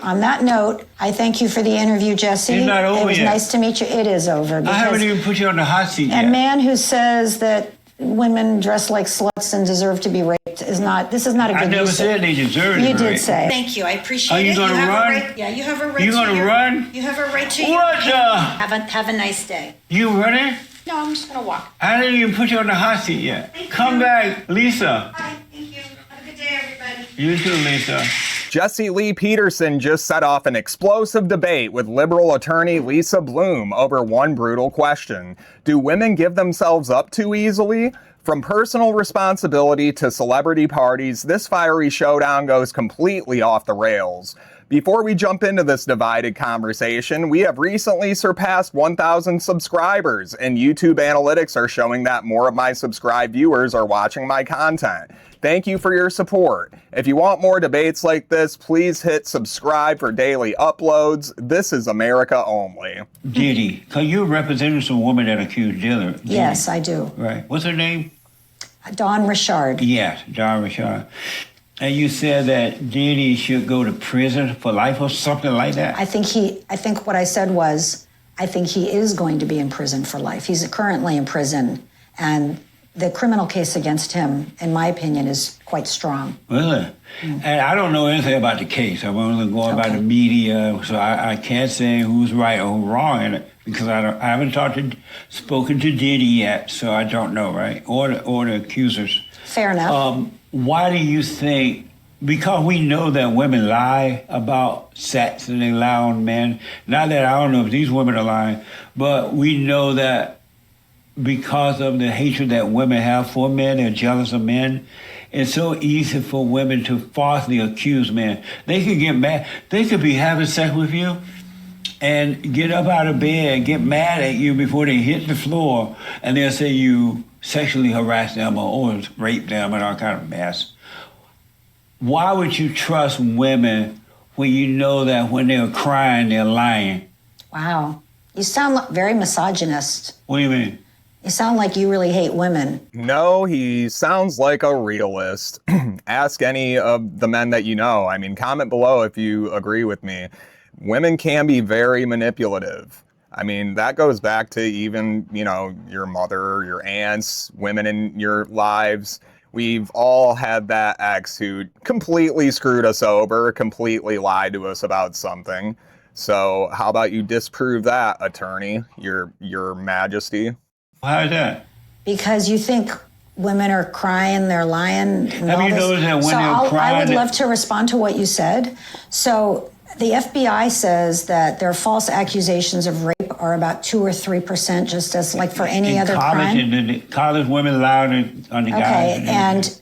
On that note, I thank you for the interview, Jesse. It's not over It was yet. nice to meet you. It is over. I haven't even put you on the hot seat yet. A man who says that women dress like sluts and deserve to be raped is not, this is not a good I never use. said they deserve to be You did raped. say. Thank you. I appreciate it. Are you going to have run? A right, yeah, you have a right You to going to your, run? You have a right to What your the? Have a nice day. You running? No, I'm just going to walk. I didn't even put you on the hot seat yet. Come back, Lisa. Hi, thank you. Have a good day, everybody. You too, Lisa. Jesse Lee Peterson just set off an explosive debate with liberal attorney Lisa Bloom over one brutal question. Do women give themselves up too easily? From personal responsibility to celebrity parties, this fiery showdown goes completely off the rails. Before we jump into this divided conversation, we have recently surpassed 1,000 subscribers, and YouTube analytics are showing that more of my subscribed viewers are watching my content. Thank you for your support. If you want more debates like this, please hit subscribe for daily uploads. This is America only. Diddy, because you represented some woman that accused Diddy. Yes, I do. Right. What's her name? Dawn Richard. Yes, Dawn Richard. And you said that Diddy should go to prison for life or something like that? I think what I said was, I think he is going to be in prison for life. He's currently in prison, and the criminal case against him, in my opinion, is quite strong. Really? And I don't know anything about the case. I'm only going by the media, so I can't say who's right or who's wrong in it because I haven't spoken to Diddy yet, so I don't know, right? Or the accusers. Fair enough. Why do you think? Because we know that women lie about sex and they lie on men. Not that I don't know if these women are lying, but we know that because of the hatred that women have for men, they're jealous of men. It's so easy for women to falsely accuse men. They could get mad. They could be having sex with you and get up out of bed and get mad at you before they hit the floor, and they'll say you sexually harassed them or raped them and all kind of mess. Why would you trust women when you know that when they're crying, they're lying? Wow. You sound very misogynist. What do you mean? You sound like you really hate women. No, he sounds like a realist. Ask any of the men that you know. I mean, comment below if you agree with me. Women can be very manipulative. I mean, that goes back to even, your mother, your aunts, women in your lives. We've all had that ex who completely screwed us over, completely lied to us about something. So how about you disprove that, attorney, your majesty? How's that? Because you think women are crying, they're lying. Have you noticed that when they're crying? I would love to respond to what you said. So the FBI says that their false accusations of rape are about 2 or 3%, just as like for any other crime. In college, women lie on the guys. Okay, and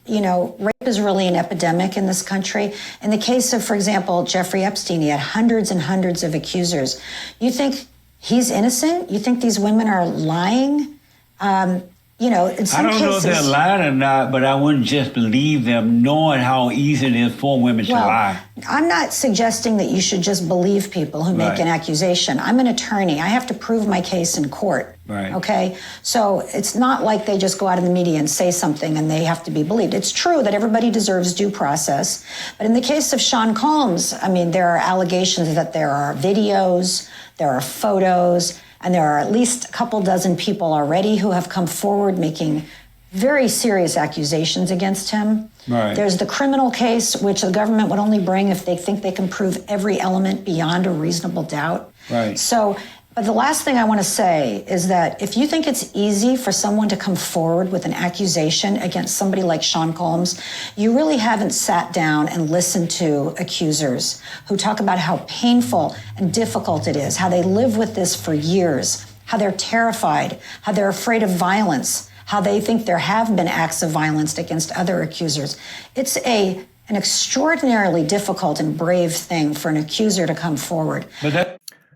rape is really an epidemic in this country. In the case of, for example, Jeffrey Epstein, he had hundreds and hundreds of accusers. You think he's innocent? You think these women are lying? In some I don't know if they're lying or not, but I wouldn't just believe them knowing how easy it is for women to lie. I'm not suggesting that you should just believe people who make an accusation. I'm an attorney. I have to prove my case in court. Right. Okay? So it's not like they just go out in the media and say something and they have to be believed. It's true that everybody deserves due process. But in the case of Sean Combs, there are allegations that there are videos, there are photos, and there are at least a couple dozen people already who have come forward making very serious accusations against him. Right. There's the criminal case, which the government would only bring if they think they can prove every element beyond a reasonable doubt. Right. So, but the last thing I want to say is that if you think it's easy for someone to come forward with an accusation against somebody like Sean Combs, you really haven't sat down and listened to accusers who talk about how painful and difficult it is, how they live with this for years, how they're terrified, how they're afraid of violence, how they think there have been acts of violence against other accusers. It's an extraordinarily difficult and brave thing for an accuser to come forward.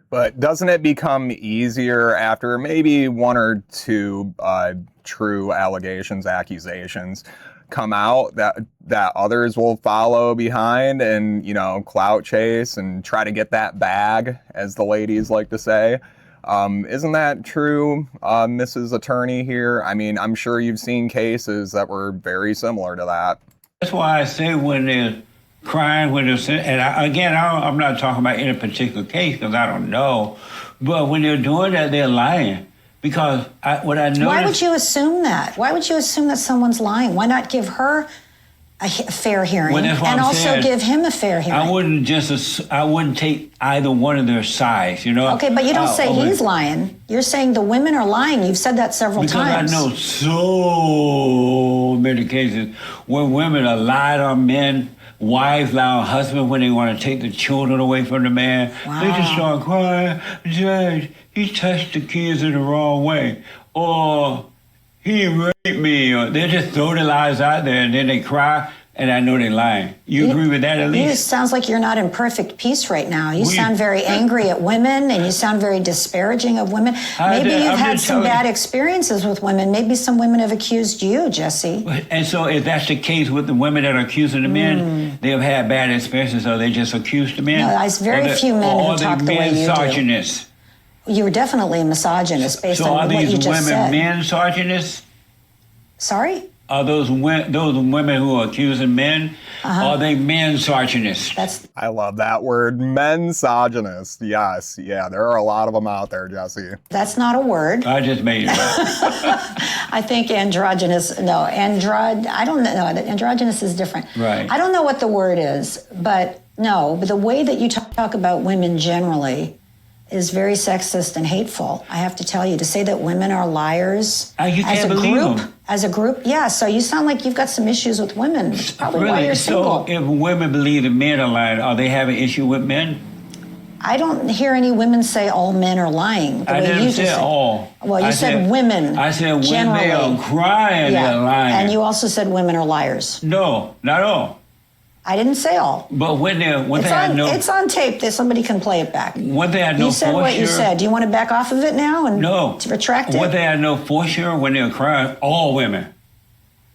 But doesn't it become easier after maybe one or two true accusations come out that others will follow behind and, clout chase and try to get that bag, as the ladies like to say? Isn't that true, Mrs. Attorney here? I mean, I'm sure you've seen cases that were very similar to that. That's why I say when there's crying when they're I'm not talking about any particular case because I don't know, but when they're doing that, they're lying. Because what I noticed... Why would you assume that? Why would you assume that someone's lying? Why not give her a fair hearing and also give him a fair hearing? I wouldn't take either one of their sides, you know? Okay, but you don't say he's lying. You're saying the women are lying. You've said that several times. Because I know so many cases where women are lied on men, wives lie on husbands when they want to take the children away from the man. Wow. They just start crying, Judge, he touched the kids in the wrong way. Or he raped me. Or they just throw the lies out there and then they cry. And I know they're lying. You agree with that at least? It sounds like you're not in perfect peace right now. You sound very angry at women, and you sound very disparaging of women. Maybe you've had some bad experiences with women. Maybe some women have accused you, Jesse. And so if that's the case with the women that are accusing the men, they have had bad experiences, so they just accuse the men? No, there's very few men who talk the way you do. You were definitely a misogynist based on what you just said. So are these women misogynists? Sorry? Are those women who are accusing men, are they misogynists? I love that word, mensogynist. Yes, yeah, there are a lot of them out there, Jesse. That's not a word. I just made it up. I think androgynous, I don't know, androgynous is different. Right. I don't know what the word is, but the way that you talk about women generally is very sexist and hateful. I have to tell you, to say that women are liars as a group, yeah. So you sound like you've got some issues with women. It's probably why you're single. So if women believe that men are lying, are they having issue with men? I don't hear any women say all men are lying. I didn't say all. Well, you said women. I said generally. When they are crying, they're lying. And you also said women are liars. No, not all. I didn't say all. But it's on tape. Somebody can play it back. One thing I know you said what you said. Do you want to back off of it now and retract it? One thing I know for sure, when they're crying, all women,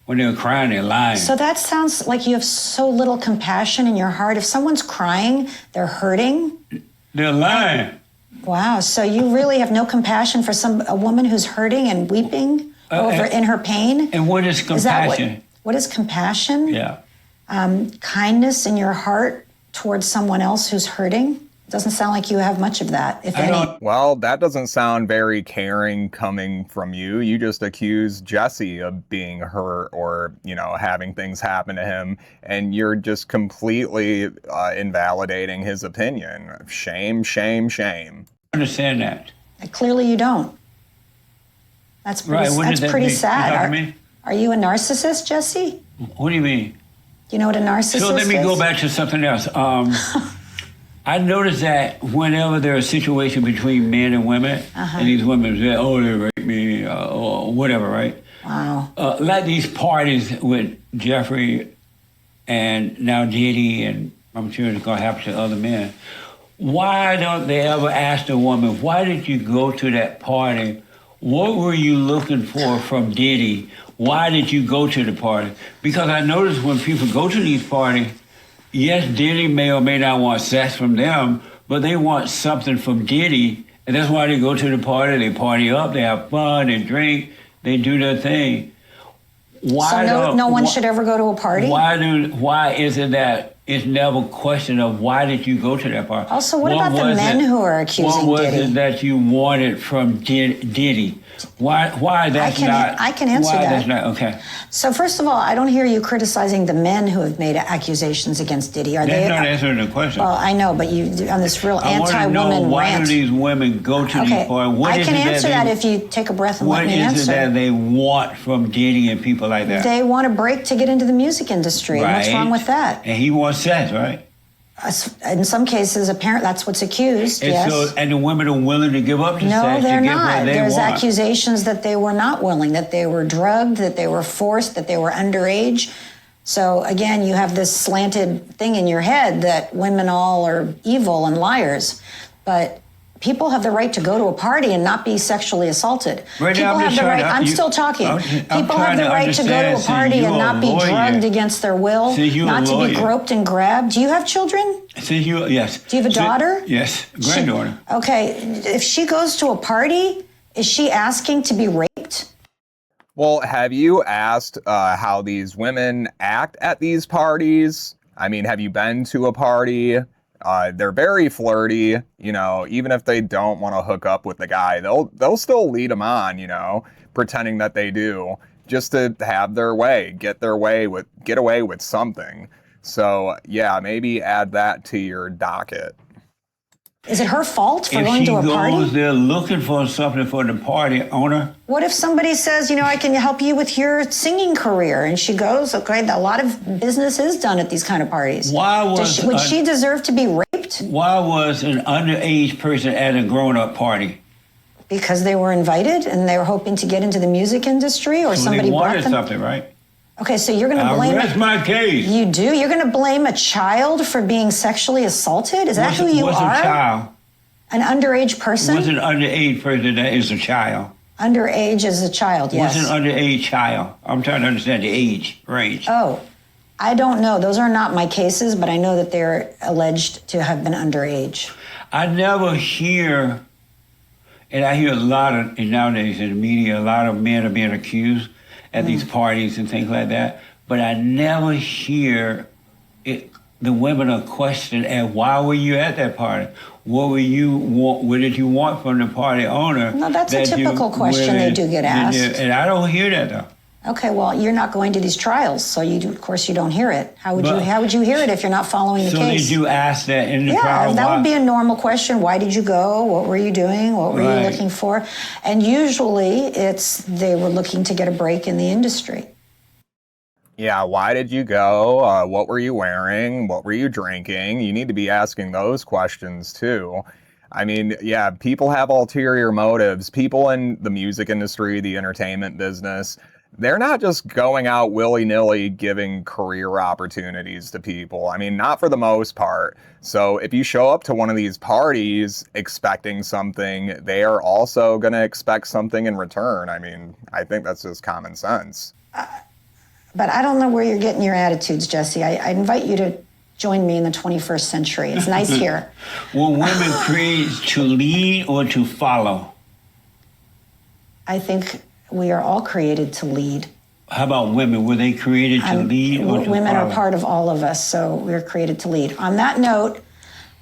when they're crying, they're lying. So that sounds like you have so little compassion in your heart. If someone's crying, they're hurting. They're lying. Wow. So you really have no compassion for a woman who's hurting and weeping in her pain? And what is compassion? What is compassion? Yeah. Kindness in your heart towards someone else who's hurting? It doesn't sound like you have much of that, if any. Well, that doesn't sound very caring coming from you. You just accused Jesse of being hurt or, having things happen to him, and you're just completely invalidating his opinion. Shame, shame, shame. I understand that. Clearly you don't. That's pretty sad. Are you a narcissist, Jesse? What do you mean? You know what a narcissist is? So let me go back to something else. I noticed that whenever there's a situation between men and women, and these women say, they raped me, or whatever, right? Wow. Like these parties with Jeffrey and now Diddy, and I'm sure it's going to happen to other men. Why don't they ever ask the woman, why did you go to that party? What were you looking for from Diddy? Why did you go to the party? Because I noticed when people go to these parties, yes, Diddy may or may not want sex from them, but they want something from Diddy, and that's why they go to the party. They party up, they have fun, they drink, they do their thing. So no one should ever go to a party? Why is it that it's never a question of why did you go to that party? Also, what about the men who are accusing Diddy? What was it that you wanted from Diddy? Why that's not? I can answer that. Why that's not? Okay. So first of all, I don't hear you criticizing the men who have made accusations against Diddy. That's not answering the question. Well, I know, but you on this real anti-woman rant. Why do these women go to these parties? I can answer that if you take a breath and let me answer. What is it that they want from Diddy and people like that? They want a break to get into the music industry. Right. What's wrong with that? And he wants sex, right? In some cases, apparently that's what's accused, yes. And the women are willing to give up the sex No, to they're get not. what they There's want. accusations that they were not willing, that they were drugged, that they were forced, that they were underage. So again, you have this slanted thing in your head that women all are evil and liars. But people have the right to go to a party and not be sexually assaulted. I'm still talking. People have the right to go to a party and not be drugged against their will, not to be groped and grabbed. Do you have children? Yes. Do you have a daughter? Yes, granddaughter. Okay. If she goes to a party, is she asking to be raped? Well, have you asked how these women act at these parties? I mean, have you been to a party? They're very flirty, you know, even if they don't want to hook up with the guy, they'll still lead them on, you know, pretending that they do, just to have their way, get away with something. So yeah, maybe add that to your docket. Is it her fault for If going she to a party? goes there looking for something for the party owner, What if somebody says, you know, I can help you with your singing career, and she goes, okay, a lot of business is done at these kind of parties. Would she deserve to be raped? why was an underage person at a grown-up party? Because they were invited and they were hoping to get into the music industry, or So somebody they brought wanted them. something, right? Okay, so you're going to blame Rest my case. You do? You're going to blame a child for being sexually assaulted? Is that who you what's are? a child? An underage person? What's an underage person that is a child? Underage is a child, yes. What's an underage child? I'm trying to understand the age range. Oh, I don't know. Those are not my cases, but I know that they're alleged to have been underage. I never hear, and I hear a lot of, and nowadays in the media, a lot of men are being accused at these parties and things like that, but I never hear the women are questioned at why were you at that party? What did you want from the party owner? No, that's a typical question they do get asked. And I don't hear that though. Okay, well, you're not going to these trials, so of course you don't hear it. How would you hear it if you're not following the case? So they do ask that in the trial? Yeah, that would be a normal question. Why did you go? What were you doing? What were you looking for? And usually they were looking to get a break in the industry. Yeah, why did you go? What were you wearing? What were you drinking? You need to be asking those questions too. I mean, yeah, people have ulterior motives. People in the music industry, the entertainment business, they're not just going out willy-nilly giving career opportunities to people. I mean, not for the most part. So if you show up to one of these parties expecting something, they are also going to expect something in return. I mean, I think that's just common sense. But I don't know where you're getting your attitudes, Jesse. I invite you to join me in the 21st century. It's nice here. Were women created to lead or to follow? I think we are all created to lead. How about women? Were they created to lead or to Women follow? are part of all of us, so we're created to lead. On that note,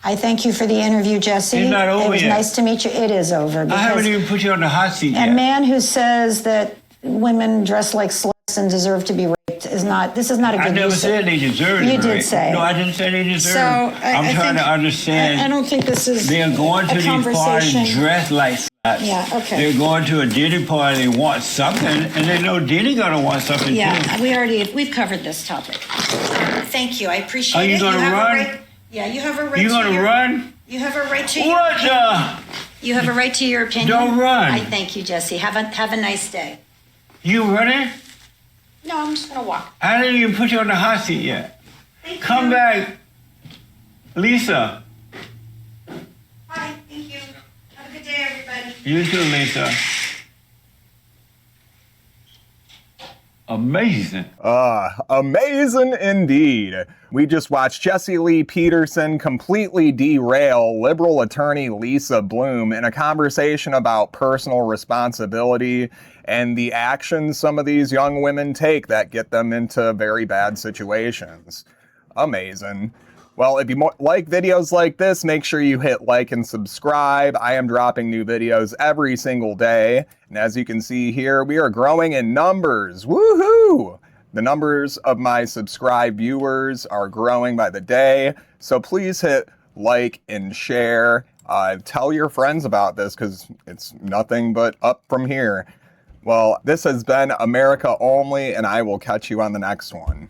I thank you for the interview, Jesse. It's not over It was yet. nice to meet you. It is over. I haven't even put you on the hot seat A yet. man who says that women dress like sluts and deserve to be raped is not a good I never use. said they deserve You it. did right? say. No, I didn't say they deserve So it. I'm trying to understand. I don't think this is They're going to a these conversation. parties dressed like sluts. Yeah, okay. They're going to a Diddy party, they want something, and they know Diddy gonna want something too. Yeah, we've covered this topic. Thank you. I appreciate Are you it. gonna have a run? right- Yeah, you have a right You to gonna your, run? You have a right to What your the? You have a right to your opinion. Don't run. I thank you, Jesse. Have a nice day. You running? No, I'm just gonna walk. I didn't even put you on the hot seat yet. Thank Come you. back, Lisa. Bye. Thank you. Have a good day, everybody. You too, Lisa. Amazing. Amazing indeed. We just watched Jesse Lee Peterson completely derail liberal attorney Lisa Bloom in a conversation about personal responsibility and the actions some of these young women take that get them into very bad situations. Amazing. Well, if you like videos like this, make sure you hit like and subscribe. I am dropping new videos every single day. And as you can see here, we are growing in numbers. Woohoo! The numbers of my subscribed viewers are growing by the day. So please hit like and share. Tell your friends about this because it's nothing but up from here. Well, this has been America Only, and I will catch you on the next one.